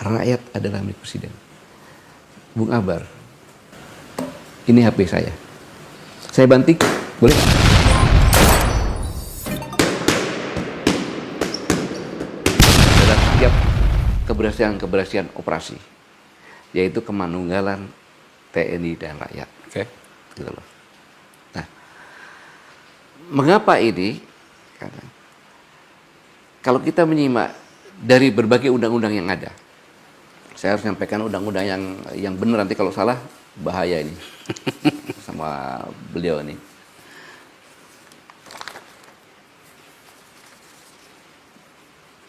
rakyat adalah milik presiden. Bung Akbar, ini HP saya. Saya banting, boleh nggak? Dalam setiap keberhasilan operasi, yaitu kemanunggalan TNI dan rakyat. Oke. Gitu loh. Nah, mengapa ini? Karena kalau kita menyimak dari berbagai undang-undang yang ada, saya harus sampaikan undang-undang yang benar, nanti kalau salah bahaya ini sama beliau ini.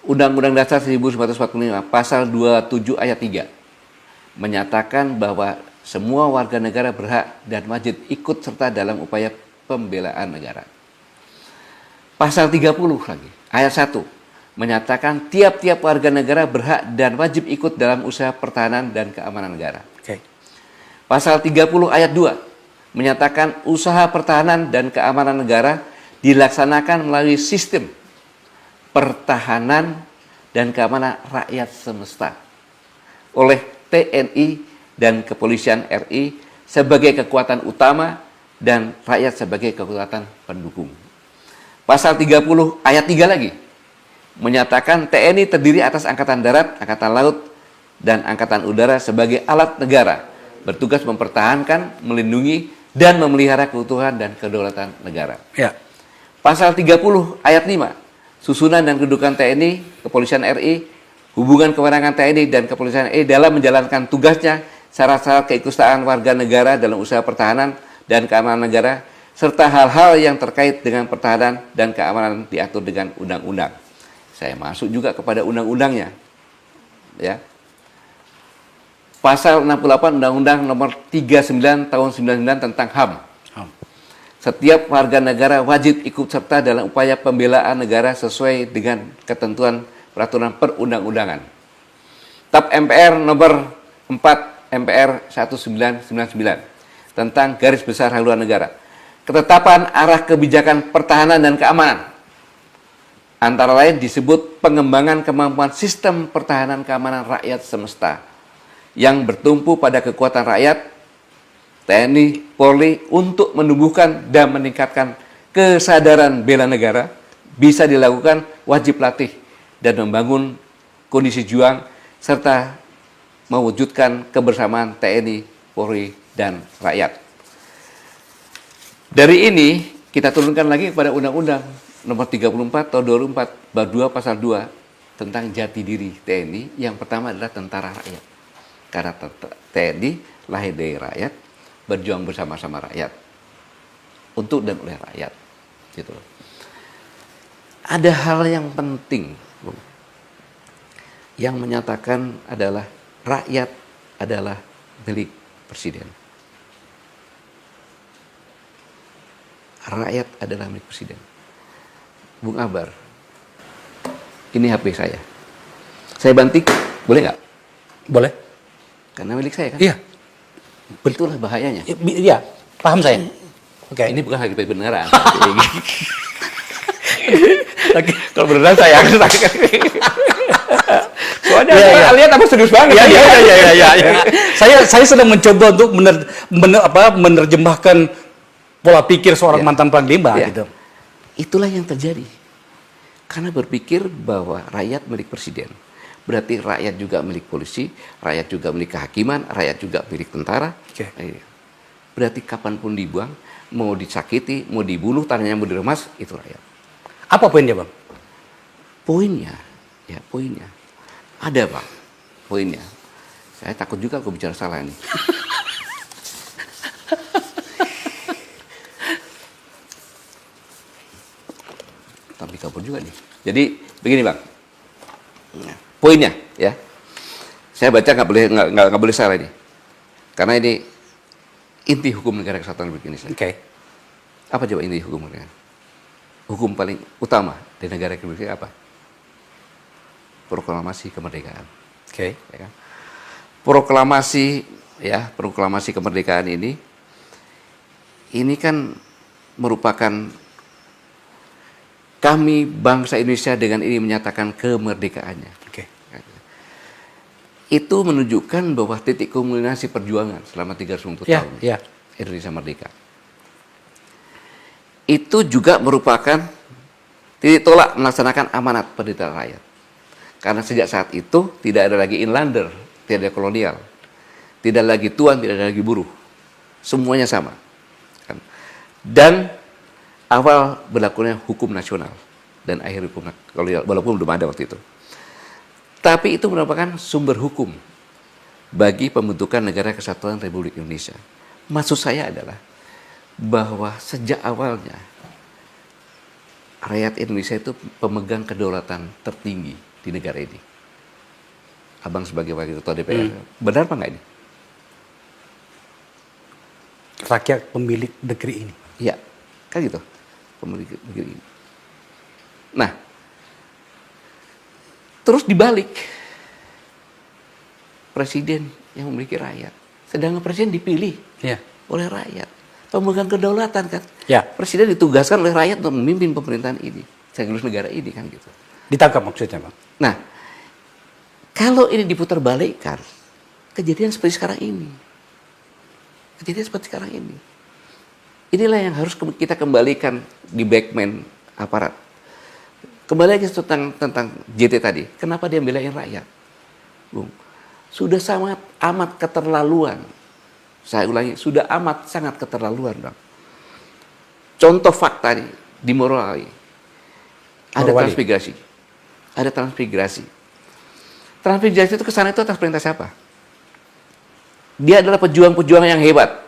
Undang-Undang Dasar 1945 pasal 27 ayat 3 menyatakan bahwa semua warga negara berhak dan wajib ikut serta dalam upaya pembelaan negara. Pasal 30 lagi, ayat 1 menyatakan tiap-tiap warga negara berhak dan wajib ikut dalam usaha pertahanan dan keamanan negara. Oke. Pasal 30 ayat 2 menyatakan usaha pertahanan dan keamanan negara dilaksanakan melalui sistem pertahanan dan keamanan rakyat semesta oleh TNI dan Kepolisian RI sebagai kekuatan utama dan rakyat sebagai kekuatan pendukung. Pasal 30 ayat 3 lagi menyatakan TNI terdiri atas Angkatan Darat, Angkatan Laut, dan Angkatan Udara sebagai alat negara, bertugas mempertahankan, melindungi, dan memelihara keutuhan dan kedaulatan negara. Ya. Pasal 30 ayat 5, susunan dan kedudukan TNI, Kepolisian RI, hubungan kewenangan TNI dan Kepolisian RI dalam menjalankan tugasnya, syarat-syarat keikutsertaan warga negara dalam usaha pertahanan dan keamanan negara, serta hal-hal yang terkait dengan pertahanan dan keamanan diatur dengan undang-undang. Saya masuk juga kepada undang-undangnya. Ya. Pasal 68 Undang-Undang Nomor 39 Tahun 99 tentang HAM. Setiap warga negara wajib ikut serta dalam upaya pembelaan negara sesuai dengan ketentuan peraturan perundang-undangan. TAP MPR Nomor 4 MPR 1999 tentang garis besar haluan negara. Ketetapan arah kebijakan pertahanan dan keamanan. Antara lain disebut pengembangan kemampuan sistem pertahanan keamanan rakyat semesta yang bertumpu pada kekuatan rakyat, TNI, Polri untuk menumbuhkan dan meningkatkan kesadaran bela negara, bisa dilakukan wajib latih dan membangun kondisi juang serta mewujudkan kebersamaan TNI, Polri, dan rakyat. Dari ini kita turunkan lagi kepada Undang-Undang Nomor 34 Tahun 2004 Bab 2 Pasal 2 tentang jati diri TNI. Yang pertama adalah tentara rakyat. Karena TNI lahir dari rakyat, berjuang bersama-sama rakyat, untuk dan oleh rakyat. Gitu. Ada hal yang penting yang menyatakan adalah rakyat adalah milik presiden. Rakyat adalah milik presiden. Bung Akbar, ini HP saya. Saya banting, boleh nggak? Boleh. Karena milik saya kan? Iya. Itulah bahayanya. Iya, paham saya. Oke. Ini bukan HP beneran. Kalau beneran saya akan Soalnya lihat apa serius banget. Iya. Saya sedang mencoba untuk menerjemahkan pola pikir seorang mantan panglima gitu. Itulah yang terjadi. Karena berpikir bahwa rakyat milik presiden. Berarti rakyat juga milik polisi, rakyat juga milik kehakiman, rakyat juga milik tentara. Okay. Berarti kapanpun dibuang, mau disakiti, mau dibunuh, tanahnya mau diremas, itu rakyat. Apa poinnya, Bang? Poinnya, ada, Bang. Poinnya. Saya takut juga aku bicara salah ini. Tapi kabur juga nih. Jadi begini, Bang. Poinnya, ya. Saya baca nggak boleh salah ini. Karena ini inti hukum negara kesatuan Republik Indonesia. Oke. Apa coba inti hukum negara? Hukum paling utama di negara Republik Indonesia apa? Proklamasi kemerdekaan. Oke. Ya kan? Proklamasi kemerdekaan ini kan merupakan kami bangsa Indonesia dengan ini menyatakan kemerdekaannya. Oke. itu menunjukkan bahwa titik kulminasi perjuangan selama 350 Ya, tahun ya. Indonesia merdeka. Itu juga merupakan titik tolak melaksanakan amanat penderitaan rakyat. Karena sejak saat itu tidak ada lagi inlander, tidak ada kolonial, tidak lagi tuan, tidak ada lagi buruh, semuanya sama. Dan awal berlakunya hukum nasional dan akhir hukum kolonial, walaupun belum ada waktu itu. Tapi itu merupakan sumber hukum bagi pembentukan Negara Kesatuan Republik Indonesia. Maksud saya adalah bahwa sejak awalnya rakyat Indonesia itu pemegang kedaulatan tertinggi di negara ini. Abang sebagai wakil ketua DPR, benar apa enggak ini? Rakyat pemilik negeri ini. Iya, kan gitu. Pemilik negeri ini. Nah, terus dibalik, presiden yang memiliki rakyat, sedangkan presiden dipilih Ya. oleh rakyat, pemegang kedaulatan kan. Ya. Presiden ditugaskan oleh rakyat untuk memimpin pemerintahan ini, sekaligus negara ini kan gitu. Ditangkap maksudnya, Bang. Nah, kalau ini diputar balikkan, kejadian seperti sekarang ini. Kejadian seperti sekarang ini. Inilah yang harus kita kembalikan di backman aparat. Kembali lagi tentang JT tadi. Kenapa dia belain rakyat? Bung, sudah sangat amat keterlaluan. Saya ulangi, sudah amat sangat keterlaluan, Bang. Contoh fakta nih, di Morowali. Ada Morowali. transmigrasi. Ada transmigrasi. Transmigrasi itu kesana itu atas perintah siapa? Dia adalah pejuang-pejuang yang hebat.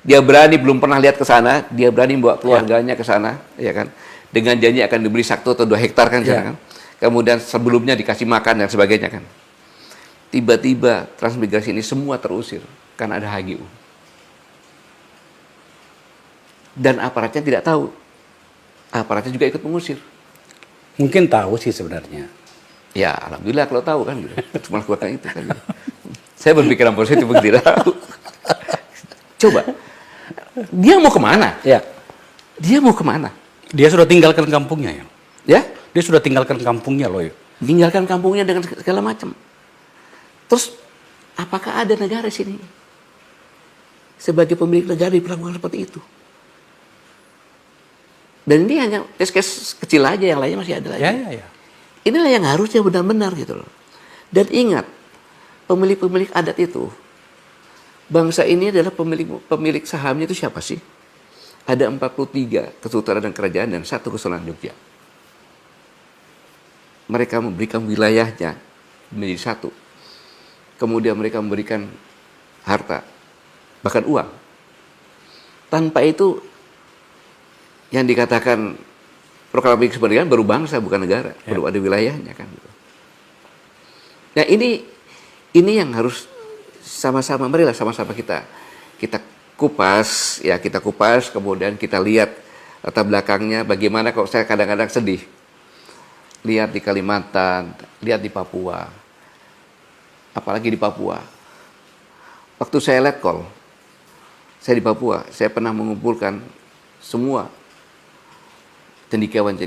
Dia berani, belum pernah lihat ke sana, dia berani bawa keluarganya ke sana, ya kan? Dengan janji akan diberi 1 atau 2 hektar kan, kan? Kemudian sebelumnya dikasih makan dan sebagainya kan. Tiba-tiba transmigrasi ini semua terusir karena ada HGU. Dan aparatnya tidak tahu. Aparatnya juga ikut mengusir. Mungkin tahu sih sebenarnya. Ya, alhamdulillah kalau tahu kan gitu. Cuma lakukan itu kan. Gitu. Saya berpikiran positif tidak tahu. Coba, dia mau kemana? Ya. Dia mau kemana? Dia sudah tinggalkan kampungnya ya. Ya, Dia sudah tinggalkan kampungnya loh ya. tinggalkan kampungnya dengan segala macam. Terus, apakah ada negara sini sebagai pemilik negara diperlakukan seperti itu? Dan ini hanya case-case kecil aja, yang lainnya masih ada lagi. Ya. Inilah yang harusnya benar-benar gitu loh. Dan ingat, pemilik-pemilik adat itu, bangsa ini adalah pemilik sahamnya itu siapa sih? Ada 43 kesultanan dan kerajaan dan 1 kesultanan Jogja. Mereka memberikan wilayahnya menjadi 1. Kemudian mereka memberikan harta, bahkan uang. Tanpa itu, yang dikatakan proklamasi kemerdekaan baru bangsa bukan negara, perlu ada wilayahnya kan. Nah ini yang harus sama-sama, marilah sama-sama kita kupas, ya kita kupas, kemudian kita lihat latar belakangnya bagaimana. Kok saya kadang-kadang sedih lihat di Kalimantan, lihat di Papua, apalagi di Papua. Waktu saya letkol, saya di Papua, saya pernah mengumpulkan semua cendekiawan.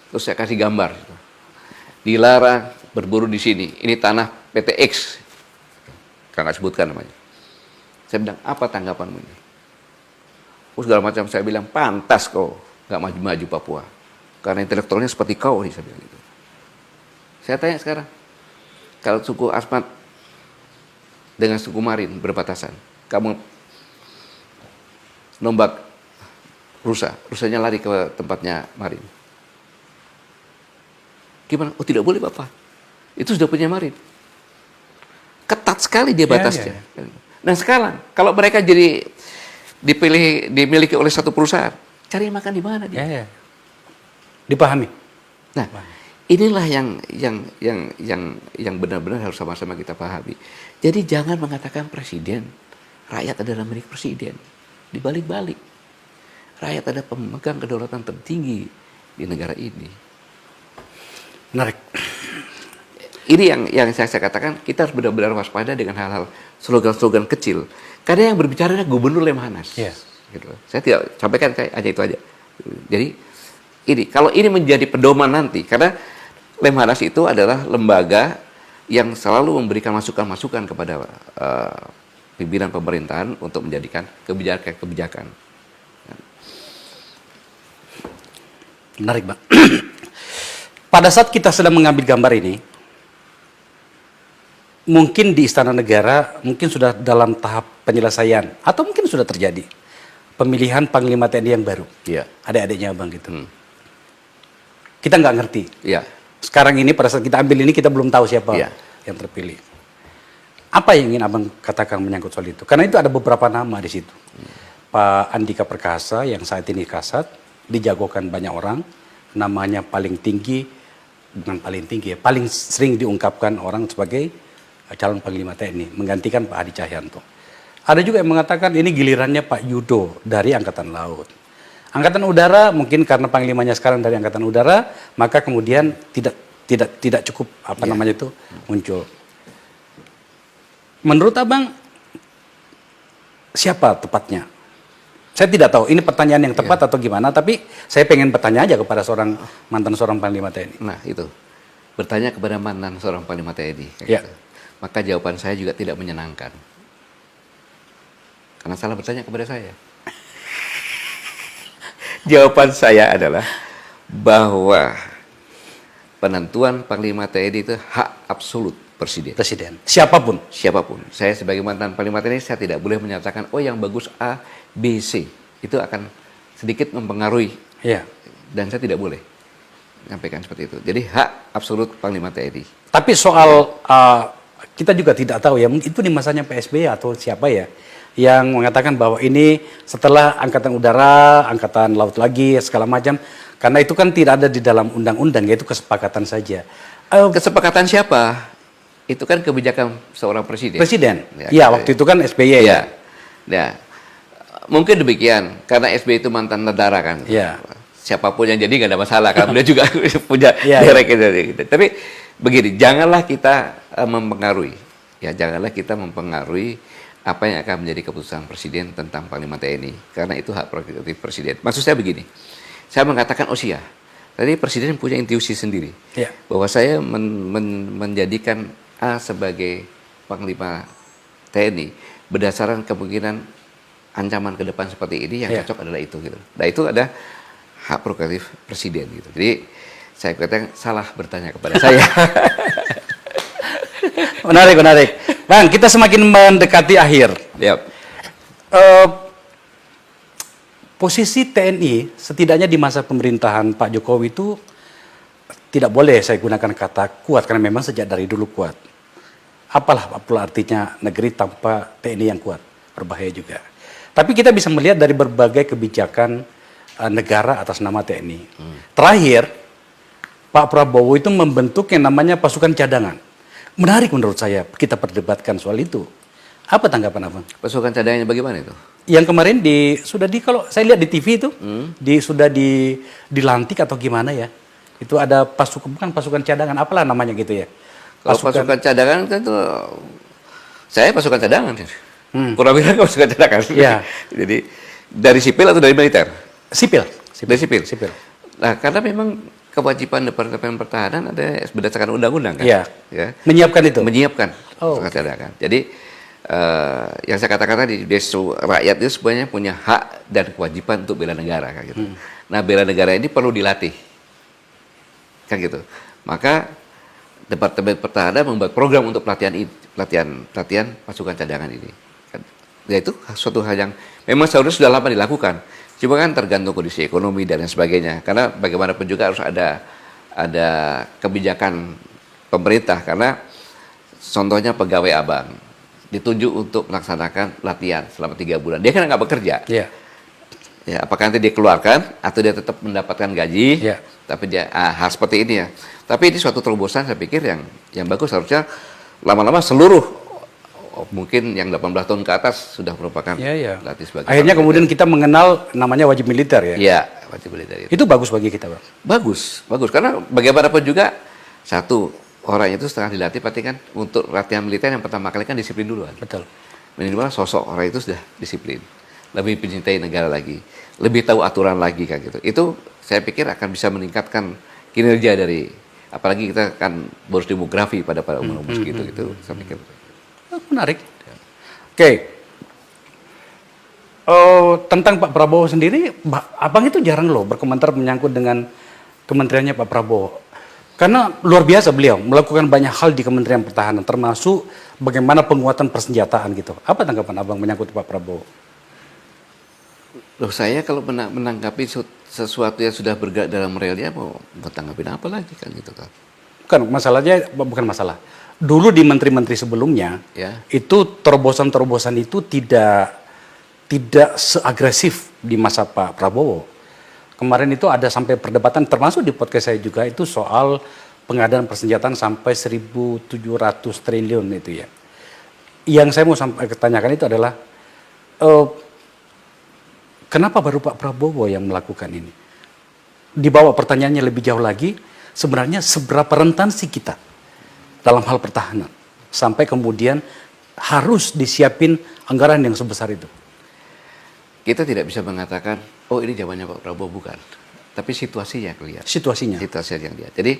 Terus saya kasih gambar. Dilarang berburu di sini. Ini tanah PT X. Nggak sebutkan namanya. Saya bilang, apa tanggapanmu ini? Segala macam. Saya bilang, pantas kau nggak maju-maju Papua. Karena intelektualnya seperti kau. Saya bilang gitu. Saya tanya sekarang. Kalau suku Asmat dengan suku Marin berbatasan. Kamu nombak rusanya lari ke tempatnya Marin. Gimana? Oh tidak boleh Bapak. Itu sudah punya Marin. Ketat sekali dia batasnya. Nah sekarang, kalau mereka jadi dimiliki oleh satu perusahaan, cari makan di mana dia? Ya. Dipahami. Nah, inilah yang benar-benar harus sama-sama kita pahami. Jadi jangan mengatakan presiden, rakyat adalah milik presiden. Dibalik-balik. Rakyat ada pemegang kedaulatan tertinggi di negara ini. Menarik. Ini yang saya katakan, kita harus benar-benar waspada dengan hal-hal slogan-slogan kecil. Karena yang berbicara adalah Gubernur Lemhanas. Yes. Gitu. Saya tidak sampaikan hanya itu aja. Jadi kalau ini menjadi pedoman nanti, karena Lemhanas itu adalah lembaga yang selalu memberikan masukan-masukan kepada pimpinan pemerintahan untuk menjadikan kebijakan-kebijakan. Menarik, Bang. Pada saat kita sedang mengambil gambar ini, mungkin di Istana Negara mungkin sudah dalam tahap penyelesaian atau mungkin sudah terjadi pemilihan Panglima TNI yang baru. Iya. Adik-adiknya Abang gitu. Kita nggak ngerti. Iya. Sekarang ini pada saat kita ambil ini kita belum tahu siapa Iya. yang terpilih. Apa yang ingin Abang katakan menyangkut soal itu? Karena itu ada beberapa nama di situ. Pak Andika Perkasa yang saat ini kasat, dijagokan banyak orang, namanya paling tinggi, bukan paling tinggi ya, paling sering diungkapkan orang sebagai calon Panglima TNI, menggantikan Pak Hadi Cahyanto. Ada juga yang mengatakan ini gilirannya Pak Yudo dari Angkatan Laut. Angkatan Udara mungkin karena panglimanya sekarang dari Angkatan Udara, maka kemudian tidak cukup namanya itu muncul. Menurut Abang siapa tepatnya? Saya tidak tahu ini pertanyaan yang tepat atau gimana, tapi saya pengen bertanya aja kepada mantan seorang Panglima TNI. Nah, itu. Bertanya kepada mantan seorang Panglima TNI. Ya. Gitu. Maka jawaban saya juga tidak menyenangkan. Karena salah bertanya kepada saya. Jawaban saya adalah bahwa penentuan Panglima TNI itu hak absolut Presiden. Siapapun. Siapapun. Saya sebagai mantan Panglima TNI, saya tidak boleh menyatakan, oh yang bagus A, B, C. Itu akan sedikit mempengaruhi. Ya. Dan saya tidak boleh menyampaikan seperti itu. Jadi hak absolut Panglima TNI. Tapi soal kita juga tidak tahu ya, itu di masanya PSBY atau siapa ya, yang mengatakan bahwa ini setelah Angkatan Udara, Angkatan Laut lagi, segala macam. Karena itu kan tidak ada di dalam undang-undang, yaitu kesepakatan saja. Kesepakatan siapa? Itu kan kebijakan seorang presiden. Ya, waktu itu kan SBY ya. Ya. Mungkin demikian, karena SBY itu mantan tentara kan. Ya. Siapapun yang jadi nggak ada masalah, kan beliau juga punya direct gitu. Tapi begini, janganlah kita mempengaruhi. Ya, janganlah kita mempengaruhi apa yang akan menjadi keputusan presiden tentang Panglima TNI, karena itu hak prerogatif presiden. Maksud saya begini, saya mengatakan ya, tadi presiden punya intuisi sendiri, bahwa saya menjadikan A sebagai Panglima TNI berdasarkan kemungkinan ancaman ke depan seperti ini, yang cocok adalah itu gitu. Nah, itu ada hak prerogatif presiden gitu. Jadi saya katakan salah bertanya kepada saya. Menarik. Bang, kita semakin mendekati akhir. Yep. Posisi TNI setidaknya di masa pemerintahan Pak Jokowi itu tidak boleh saya gunakan kata kuat, karena memang sejak dari dulu kuat. Apalah artinya negeri tanpa TNI yang kuat, berbahaya juga. Tapi kita bisa melihat dari berbagai kebijakan negara atas nama TNI. Terakhir, Pak Prabowo itu membentuk yang namanya pasukan cadangan. Menarik menurut saya, kita perdebatkan soal itu. Apa tanggapan Abang? Pasukan cadangannya bagaimana itu? Yang kemarin kalau saya lihat di TV itu, sudah dilantik atau gimana ya? Itu ada bukan pasukan cadangan, apalah namanya gitu ya. Kalau pasukan cadangan kan itu, saya pasukan cadangan. Purnawiraga pasukan cadangan. Ya. Jadi dari sipil atau dari militer? Sipil. Dari sipil. Nah, karena memang kewajiban Departemen Pertahanan ada berdasarkan undang-undang kan? Iya. Ya. Menyiapkan itu? Menyiapkan pasukan cadangan. Jadi yang saya katakan tadi, rakyat itu sebenarnya punya hak dan kewajiban untuk bela negara kan gitu. Nah, bela negara ini perlu dilatih. Kan gitu. Maka Departemen Pertahanan membuat program untuk pelatihan pasukan cadangan ini. Ya, itu suatu hal yang memang seharusnya sudah lama dilakukan. Cuma kan tergantung kondisi ekonomi dan lain sebagainya. Karena bagaimanapun juga harus ada kebijakan pemerintah. Karena contohnya pegawai Abang ditunjuk untuk melaksanakan latihan selama 3 bulan. Dia kan nggak bekerja. Iya. Ya, apakah nanti dikeluarkan atau dia tetap mendapatkan gaji? Iya. Tapi dia hal seperti ini ya. Tapi ini suatu terobosan saya pikir yang bagus. Harusnya lama-lama seluruh mungkin yang 18 tahun ke atas sudah merupakan latih sebagai. Akhirnya kemudian kita mengenal namanya wajib militer ya. Iya, wajib militer itu bagus bagi kita, Bang. Bagus karena bagaimanapun juga satu orang itu setelah dilatih pasti kan untuk latihan militer yang pertama kali kan disiplin dulu kan. Betul. Minimal sosok orang itu sudah disiplin, lebih mencintai negara lagi, lebih tahu aturan lagi kan gitu. Itu saya pikir akan bisa meningkatkan kinerja dari Apalagi kita kan bonus demografi pada umur segitu gitu. Saya pikir. Menarik. Oke. Tentang Pak Prabowo sendiri, Abang itu jarang loh berkomentar menyangkut dengan kementeriannya Pak Prabowo. Karena luar biasa beliau melakukan banyak hal di Kementerian Pertahanan, termasuk bagaimana penguatan persenjataan gitu. Apa tanggapan Abang menyangkut Pak Prabowo? Loh, saya kalau menanggapi sesuatu yang sudah bergerak dalam realnya mau tanggapin apa lagi kan gitu kan. Bukan masalah. Dulu di menteri-menteri sebelumnya, Ya. itu terobosan-terobosan itu tidak seagresif di masa Pak Prabowo. Kemarin itu ada sampai perdebatan, termasuk di podcast saya juga, itu soal pengadaan persenjataan sampai 1.700 triliun itu ya. Yang saya mau tanyakan itu adalah, kenapa baru Pak Prabowo yang melakukan ini? Dibawa pertanyaannya lebih jauh lagi, sebenarnya seberapa rentan sih kita dalam hal pertahanan? Sampai kemudian harus disiapin anggaran yang sebesar itu. Kita tidak bisa mengatakan, oh ini zamannya Pak Prabowo, bukan. Tapi situasinya kelihatan. Situasinya. Situasi yang lihat. Jadi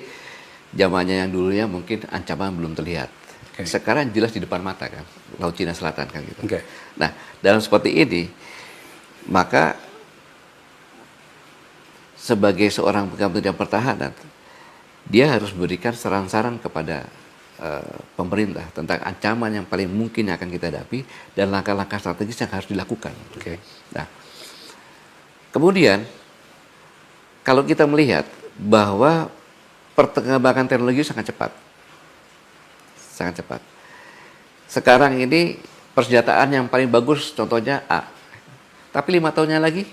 zamannya yang dulunya mungkin ancaman belum terlihat. Okay. Sekarang jelas di depan mata kan, Laut Cina Selatan kan gitu. Okay. Nah, dalam seperti ini, maka sebagai seorang Kementerian Pertahanan, dia harus memberikan saran-saran kepada pemerintah tentang ancaman yang paling mungkin yang akan kita hadapi dan langkah-langkah strategis yang harus dilakukan. Okay. Nah, kemudian kalau kita melihat bahwa perkembangan teknologi sangat cepat, sangat cepat. Sekarang ini persenjataan yang paling bagus contohnya A, tapi 5 tahunnya lagi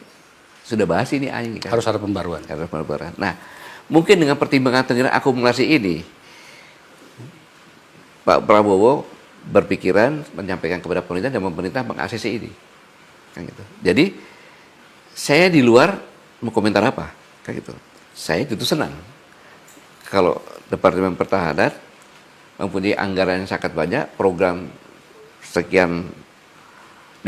sudah bahas ini A ini kan. Harus ada pembaruan. Harus pembaruan. Nah, mungkin dengan pertimbangan akumulasi ini, Pak Prabowo berpikiran menyampaikan kepada pemerintah dan pemerintah meng-ACC ini. Kan gitu. Jadi saya di luar mau komentar apa, kan gitu. Saya tentu senang kalau Departemen Pertahanan mempunyai anggaran yang sangat banyak, program sekian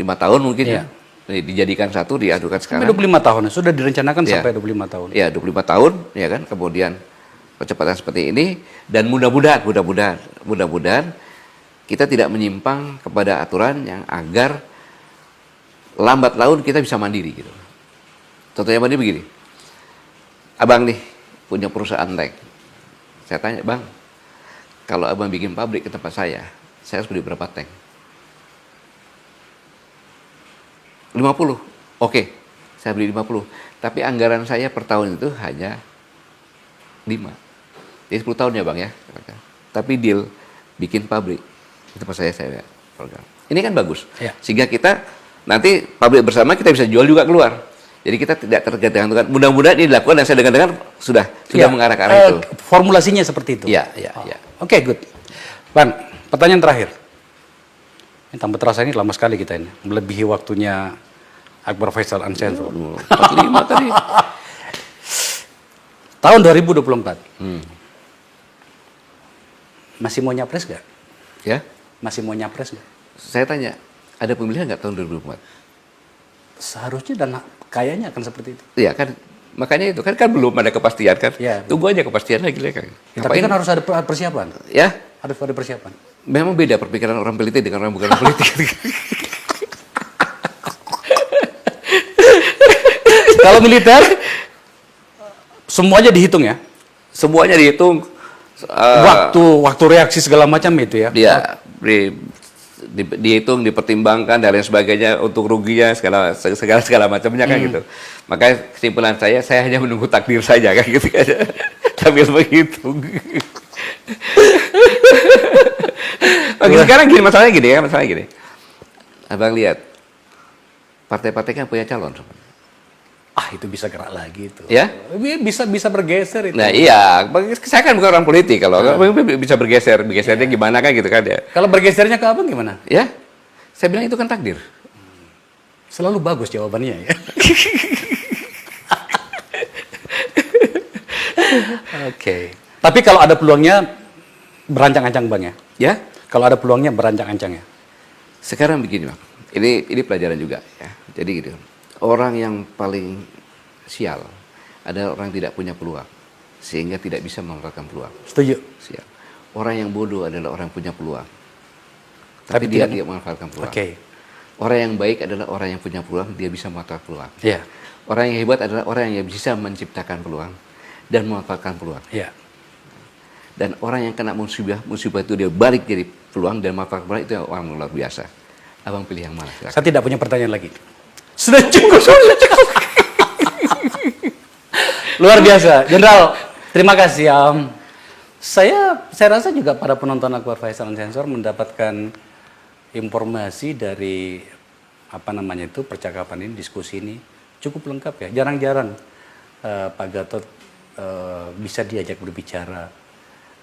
5 tahun mungkin ya. Dijadikan satu, diadukan sekarang. Sampai 25 tahun, sudah direncanakan ya, sampai 25 tahun. Ya, 25 tahun, ya kan. Kemudian percepatan seperti ini, dan mudah-mudahan kita tidak menyimpang kepada aturan yang agar lambat laun kita bisa mandiri gitu. Contohnya mandiri begini, abang nih punya perusahaan tank, saya tanya, bang, kalau abang bikin pabrik ke tempat saya harus beli berapa tank? 50, oke, saya beli 50, tapi anggaran saya per tahun itu hanya 5. Jadi 10 tahun ya bang ya. Tapi deal bikin pabrik itu pas saya program. Ini kan bagus. Ya. Sehingga kita nanti pabrik bersama kita bisa jual juga keluar. Jadi kita tidak tergantung. Mudah-mudahan ini dilakukan dan saya dengar sudah mengarah ke arah itu. Formulasinya seperti itu. Ya. Oke, good. Bang, pertanyaan terakhir. Ini tambah terasa ini lama sekali kita ini. Melebihi waktunya Akbar Faisal Uncensored. 45 tadi. Tahun 2024. Masih mau nyapres nggak? Ya. Masih mau nyapres nggak? Saya tanya, ada pemilihan nggak tahun 2024? Seharusnya dan kayaknya akan seperti itu. Iya kan, makanya itu kan belum ada kepastian kan. Ya. Tunggu aja kepastian lagi lah kan. Tapi kan harus ada persiapan. Ya. Harus ada persiapan. Memang beda perpikiran orang politik dengan orang bukan orang politik. Kalau militer, semuanya dihitung ya? Semuanya dihitung. Waktu reaksi segala macam itu ya? Dia dihitung, dipertimbangkan dan lain sebagainya untuk ruginya segala macamnya kan gitu. Makanya kesimpulan saya hanya menunggu takdir saja kan gitu kan. Sambil menghitung. Oke, sekarang masalahnya gini. Abang lihat, partai-partai kan punya calon. Itu bisa gerak lagi itu. Ya? Bisa bergeser itu. Nah iya, saya kan bukan orang politik, kalau bisa bergesernya gimana kan gitu kan ya. Kalau bergesernya ke abang gimana? Ya, saya bilang itu kan takdir. Selalu bagus jawabannya ya. Oke. Tapi kalau ada peluangnya berancang-ancang bang ya? Ya? Kalau ada peluangnya berancang-ancang ya? Sekarang begini bang, ini pelajaran juga ya. Jadi gitu, orang yang paling sial adalah orang yang tidak punya peluang. sehingga tidak bisa memanfaatkan peluang. Setuju. Siap. Orang yang bodoh adalah orang yang punya peluang, Tapi tapi dia tidak- tidak memanfaatkan peluang. Oke. Orang yang baik adalah orang yang punya peluang, dia bisa memanfaatkan peluang. Ya. Orang yang hebat adalah orang yang bisa menciptakan peluang dan memanfaatkan peluang. Ya. Dan orang yang kena musibah, musibah itu dia balik jadi peluang dan memanfaatkan peluang, itu orang yang luar biasa. Abang pilih yang mana? Silakan. Saya tidak punya pertanyaan lagi. Sudah cukup. Luar biasa, Jenderal. Terima kasih. Saya rasa juga para penonton Akbar Faisal Sensor mendapatkan informasi dari percakapan ini, diskusi ini cukup lengkap ya. Jarang-jarang Pak Gatot bisa diajak berbicara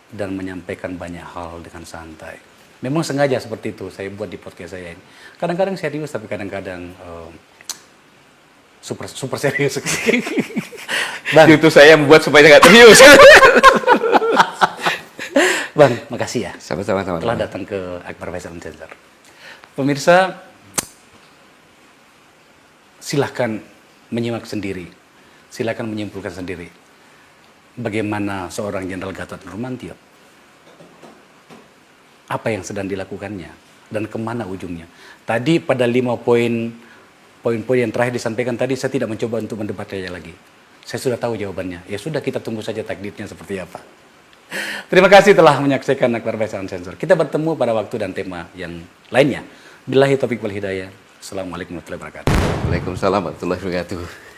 dan menyampaikan banyak hal dengan santai. Memang sengaja seperti itu saya buat di podcast saya ini. Kadang-kadang serius tapi kadang-kadang super serius. Bang, Itu saya membuat supaya nggak serius. Bang, makasih ya Sama-sama. telah datang ke Akbar Faisal Center. Pemirsa, silahkan menyimak sendiri, silahkan menyimpulkan sendiri bagaimana seorang Jenderal Gatot Nurmantio, apa yang sedang dilakukannya dan kemana ujungnya. Tadi pada 5 poin-poin yang terakhir disampaikan tadi, saya tidak mencoba untuk mendebatnya lagi. Saya sudah tahu jawabannya. Ya sudah, kita tunggu saja takdirnya seperti apa. Terima kasih telah menyaksikan Akbar Faisal Sensor. Kita bertemu pada waktu dan tema yang lainnya. Billahi taufiq wal hidayah. Assalamualaikum warahmatullahi wabarakatuh. Waalaikumsalam warahmatullahi wabarakatuh.